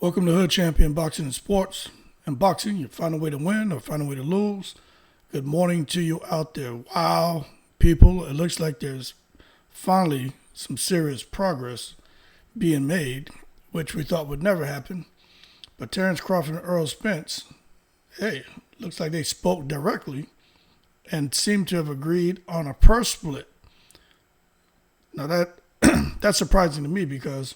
Welcome to Hood Champion Boxing and Sports. In boxing, you find a way to win or find a way to lose. Good morning to you out there. Wow, people, it looks like there's finally some serious progress being made, which we thought would never happen. But Terrence Crawford and Earl Spence, hey, looks like they spoke directly and seem to have agreed on a purse split. Now that's surprising to me because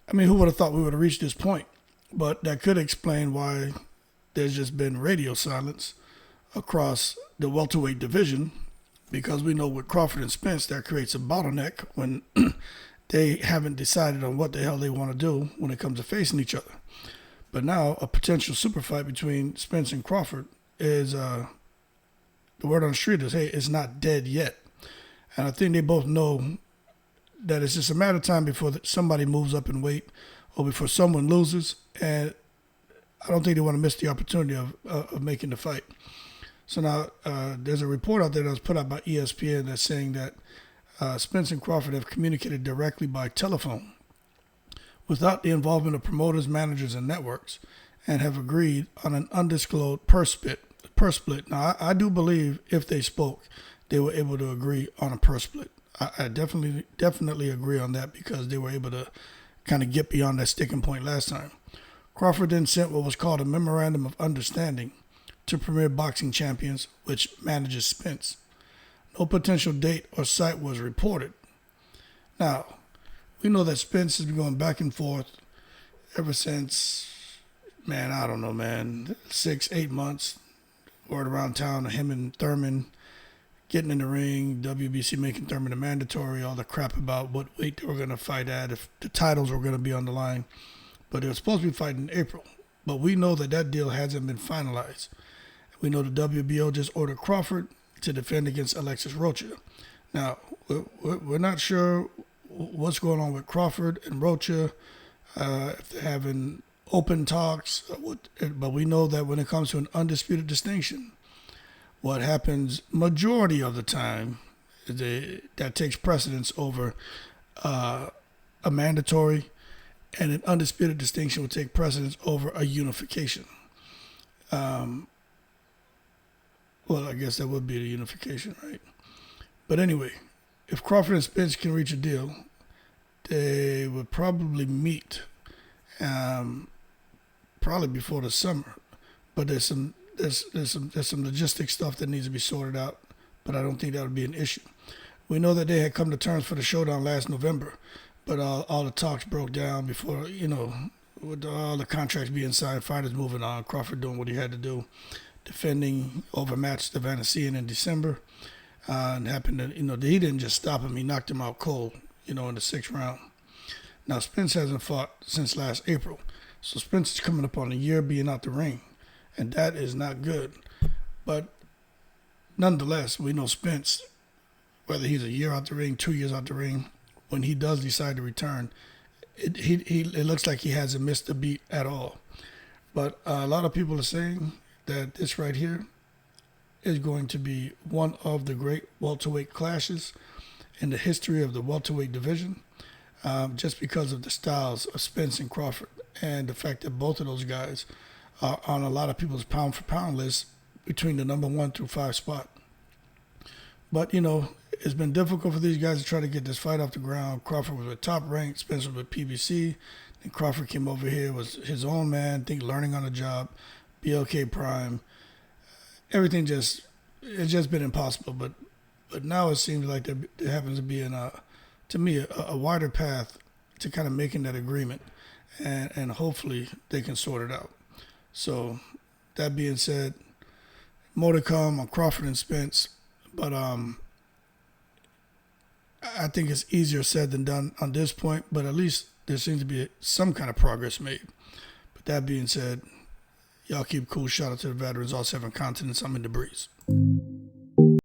who would have thought we would have reached this point? But that could explain why there's just been radio silence across the welterweight division, because we know with Crawford and Spence, that creates a bottleneck when they haven't decided on what the hell they want to do when it comes to facing each other. But now a potential super fight between Spence and Crawford is, the word on the street is, hey, it's not dead yet. And I think they both know that it's just a matter of time before somebody moves up in weight or before someone loses, and I don't think they want to miss the opportunity of making the fight. So now there's a report out there that was put out by ESPN that's saying that Spence and Crawford have communicated directly by telephone without the involvement of promoters, managers, and networks, and have agreed on an undisclosed purse split. Now, I do believe if they spoke, they were able to agree on a purse split. I definitely agree on that because they were able to kind of get beyond that sticking point last time. Crawford then sent what was called a memorandum of understanding to Premier Boxing Champions, which manages Spence. No potential date or site was reported. Now, we know that Spence has been going back and forth ever since, 6-8 months. Word around town of him and Thurman getting in the ring, WBC making Thurman a mandatory, all the crap about what weight they were going to fight at, if the titles were going to be on the line. But they were supposed to be fighting in April. But we know that deal hasn't been finalized. We know the WBO just ordered Crawford to defend against Alexis Rocha. Now, we're not sure what's going on with Crawford and Rocha, if they're having open talks, but we know that when it comes to an undisputed distinction, what happens majority of the time that takes precedence over a mandatory, and an undisputed distinction will take precedence over a unification. Well, I guess that would be the unification, right? But anyway, if Crawford and Spence can reach a deal, they would probably meet probably before the summer. But there's some logistic stuff that needs to be sorted out, but I don't think that would be an issue. We know that they had come to terms for the SHOWDOWN last November, but all the talks broke down before, with all the contracts being signed, fighters moving on, Crawford doing what he had to do, defending, overmatched the Vanessian in December, and happened to, he didn't just stop him, he knocked him out cold, in the 6th round. Now, Spence hasn't fought since last April, so Spence is coming up on a year being out the ring. And that is not good. But nonetheless, we know Spence, whether he's a year out the ring, 2 years out the ring, when he does decide to return, it looks like he hasn't missed a beat at all. But a lot of people are saying that this right here is going to be one of the great welterweight clashes in the history of the welterweight division, just because of the styles of Spence and Crawford and the fact that both of those guys are on a lot of people's pound-for-pound list between the number 1 through 5 spot. But, it's been difficult for these guys to try to get this fight off the ground. Crawford was with Top Rank, Spence was with PBC, and Crawford came over here, was his own man, I think learning on the job, BLK Prime. Everything it's just been impossible. But now it seems like there happens to be, to me, a wider path to kind of making that agreement, and hopefully they can sort it out. So, that being said, more to come on Crawford and Spence, but I think it's easier said than done on this point, but at least there seems to be some kind of progress made. But that being said, y'all keep cool. Shout out to the veterans, all 7 continents. I'm in the breeze.